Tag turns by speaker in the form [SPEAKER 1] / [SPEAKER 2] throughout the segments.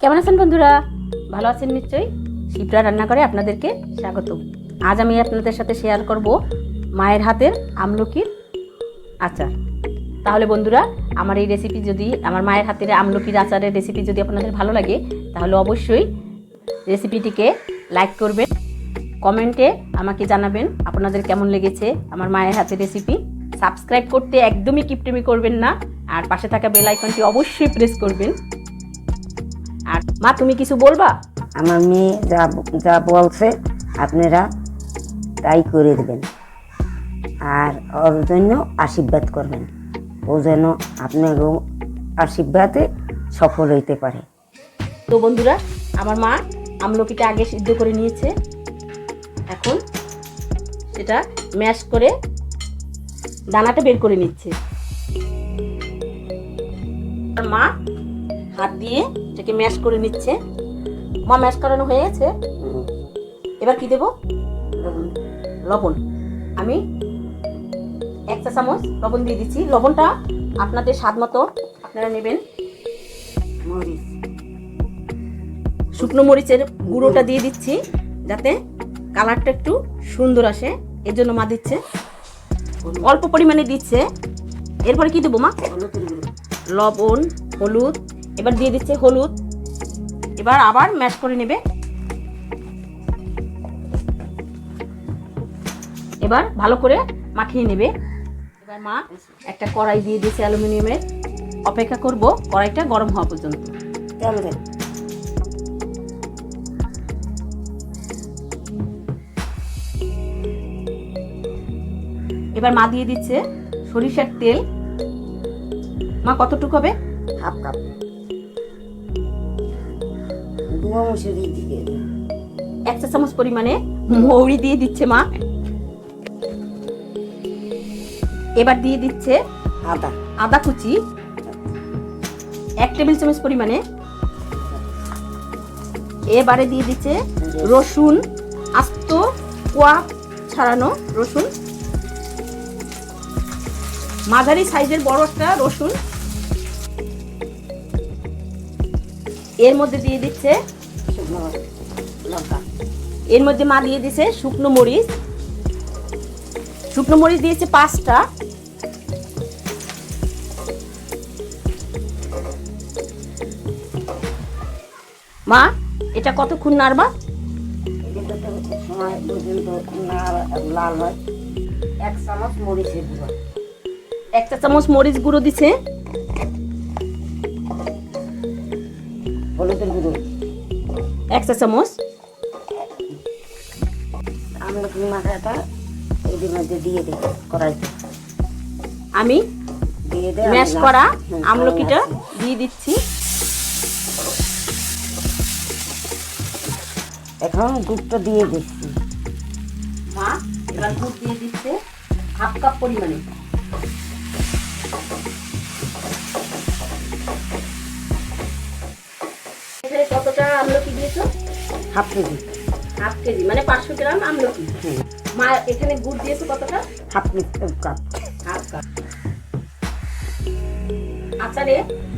[SPEAKER 1] কেমন আছেন বন্ধুরা? ভালো আছেন নিশ্চয়ই। শিপ্রা রান্নাঘরে আপনাদেরকে স্বাগত। আজ আমি আপনাদের সাথে শেয়ার করব মায়ের হাতের আমলকির আচার। তাহলে বন্ধুরা, আমার এই রেসিপি যদি, আমার মায়ের হাতের আমলকির আচারের রেসিপি যদি আপনাদের ভালো লাগে, তাহলে অবশ্যই রেসিপিটিকে লাইক করবেন, কমেন্টে আমাকে জানাবেন আপনাদের কেমন লেগেছে আমার মায়ের হাতের রেসিপি। সাবস্ক্রাইব করতে একদমই কিপটেমি করবেন না, আর পাশে থাকা বেল আইকনটি অবশ্যই প্রেস করবেন। আর মা, তুমি কিছু বলবা?
[SPEAKER 2] আমার মেয়ে যা যা বলছে আপনারা তাই করে দেবেন, আর ওর জন্য আশীর্বাদ করবেন। ও যেন আপনারও আশীর্বাদে সফল হইতে পারে।
[SPEAKER 1] তো বন্ধুরা, আমার মা আমলকিটা আগে সিদ্ধ করে নিয়েছে, এখন সেটা ম্যাশ করে দানাটা বের করে নিচ্ছে। মা হাত দিয়ে এটাকে ম্যাশ করে নিচ্ছে। মা, ম্যাশ করানো হয়ে গেছে, এবার কি দেব? লবণ। আমি 1 চা চামচ লবণ দিয়ে দিচ্ছি। লবণটা আপনাদের স্বাদ মতো আপনারা নেবেন।
[SPEAKER 2] মরিচ,
[SPEAKER 1] শুকনো মরিচের গুঁড়োটা দিয়ে দিচ্ছি যাতে কালারটা একটু সুন্দর আসে, এর জন্য মা দিচ্ছে। অল্প পরিমাণে দিচ্ছে। এরপরে কি দেবো মা? লবণ, হলুদ। এবার দিয়ে দিচ্ছে হলুদ। এবার আবার ম্যাশ করে নেবে। এবার ভালো করে মাখিয়ে নেবে। এবার মা একটা কড়াই দিয়ে দিয়েছে অ্যালুমিনিয়ামের। অপেক্ষা করব কড়াইটা গরম হওয়া পর্যন্ত। এবার মা দিয়ে দিচ্ছে সরিষার তেল। মা, কতটুকু হবে?
[SPEAKER 2] Half cup.
[SPEAKER 1] 1 চা চামচ পরিমাণে মৌরি দিয়ে দিচ্ছে মা। এবার দিয়ে দিচ্ছে আদা কুচি 1 টেবিল চামচ পরিমাণে। এবারে দিয়ে দিচ্ছে রসুন, আস্ত কোয়া ছাড়ানো রসুন, মাঝারি সাইজের বড় একটা রসুন। এর মধ্যে দিয়ে দিচ্ছে শুকনো লঙ্কা। এর মধ্যে মা দিয়ে দিচ্ছে শুকনো মরিচ। শুকনো মরিচ দিয়েছে 5টা। মা, এটা কতক্ষণ নাড়বা?
[SPEAKER 2] সময় পর্যন্ত লাল হয়। 1 চামচ মরিচের গুঁড়ো।
[SPEAKER 1] 1 চা চামচ মরিচ গুঁড়ো দিচ্ছে।
[SPEAKER 2] হলুদের গুঁড়ো
[SPEAKER 1] 1 চা চামচ।
[SPEAKER 2] আমলকি মাখাটা এর মধ্যে দিয়ে দেব কড়াইতে।
[SPEAKER 1] আমি
[SPEAKER 2] দিয়ে দে
[SPEAKER 1] ম্যাশ করা আমলকিটা দিয়ে দিচ্ছি।
[SPEAKER 2] এখন দুধটা দিয়ে দিচ্ছি।
[SPEAKER 1] মা এবার দুধ দিয়ে দিচ্ছে হাফ কাপ পরিমাণে। কতটা আমলকি দিয়েছো?
[SPEAKER 2] Half KG.
[SPEAKER 1] হাফ কেজি মানে 500 গ্রাম আমলকি। মা এখানে গুড় দিয়েছো কতটা?
[SPEAKER 2] Half cup.
[SPEAKER 1] Half cup. আচারে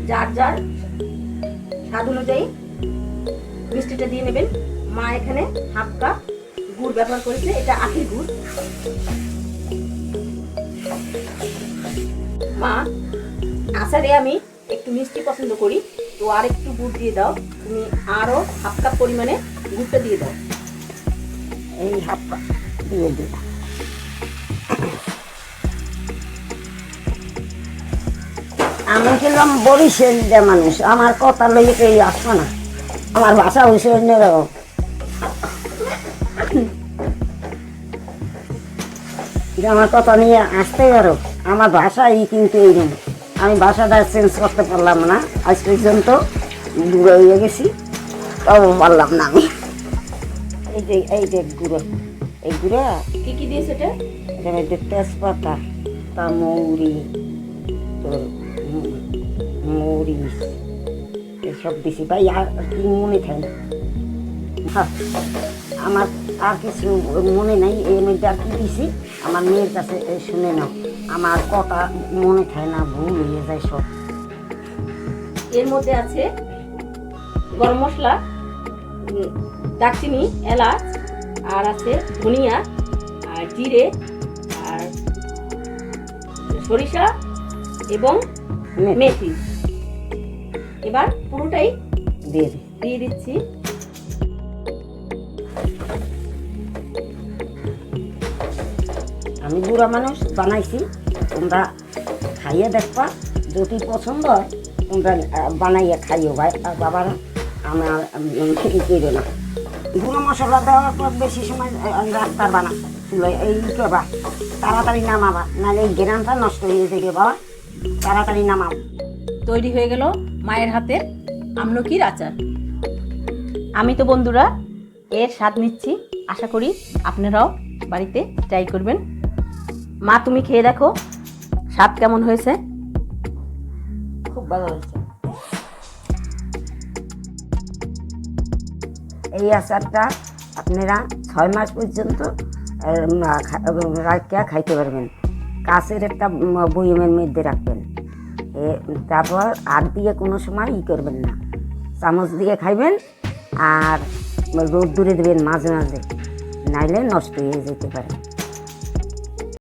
[SPEAKER 1] যার যার স্বাদ অনুযায়ী মিষ্টিটা দিয়ে নেবেন। মা এখানে হাফ কাপ গুড় ব্যবহার করেছে, এটা আখের গুড়। মা, আচারে আমি একটু মিষ্টি পছন্দ করি, তো আর একটু গুড় দিয়ে দাও। তুমি আরো হাফ কাপ পরিমাণে গুড়টা দিয়ে দাও।
[SPEAKER 2] এই হাফ কাপ দিয়ে দিই। আমি ছিলাম বরিশালের মানুষ, আমার কথা লইয়ে কেউ আসবে না। আমার ভাষা হয়েছে অন্যরকম। আমার কথা নিয়ে আসতে পারো, আমার ভাষাই কিন্তু এইরকম। আমি ভাষাটা চেঞ্জ করতে পারলাম না আজ পর্যন্ত, বুড়ো হয়ে গেছি, তবু পারলাম না আমি। এই যে গুঁড়ো, এই গুঁড়ো
[SPEAKER 1] কি কি দিয়েছে এটা?
[SPEAKER 2] এটার মধ্যে তেজপাতা, তা মৌরি, তোর মরিচ এসব দিছি। ভাই আর কি মনে থাকে না আমার, আর কিছু মনে নাই। এর মধ্যে আর কি দিছি আমার মেয়ের কাছে শুনে নাও, আমার কথা মনে থাকে না, ভুল হয়ে যায় সব।
[SPEAKER 1] এর মধ্যে আছে গরম মশলা, দারচিনি, এলাচ, আর আছে ধনিয়া, আর জিরে, আর সরিষা এবং মেথি। এবার পুরোটাই দিয়ে দিচ্ছি।
[SPEAKER 2] আমি বুড়া মানুষ বানাইছি, তোমরা খাইয়ে দেখবা, যদি পছন্দ হয় তোমরা বানাইয়া খাইও ভাই বাবারা। আমার করো না, গুঁড়ো মশলা দেওয়ার পর বেশি সময় রাখতে পারবা না চুলোয়। এই করবা, তাড়াতাড়ি নামাবা, নাহলে এই গ্রানটা নষ্ট হয়ে যাবে বাবা, তাড়াতাড়ি নামাও।
[SPEAKER 1] তৈরি হয়ে গেল মায়ের হাতের আমলকির আচার। আমি তো বন্ধুরা এর স্বাদ নিচ্ছি, আশা করি আপনারাও বাড়িতে ট্রাই করবেন। মা, তুমি খেয়ে দেখো স্বাদ কেমন হয়েছে।
[SPEAKER 2] খুব ভালো হয়েছে। এই আচারটা আপনারা 6 মাস পর্যন্ত রাখিয়া খাইতে পারবেন। কাছের একটা বয়মের মধ্যে রাখবেন, তারপর হাত দিয়ে কোনো সময় করবেন না, চামচ দিয়ে খাইবেন। আর রোদ দূরে দেবেন মাঝে মাঝে, নাইলে নষ্ট হয়ে যেতে পারে।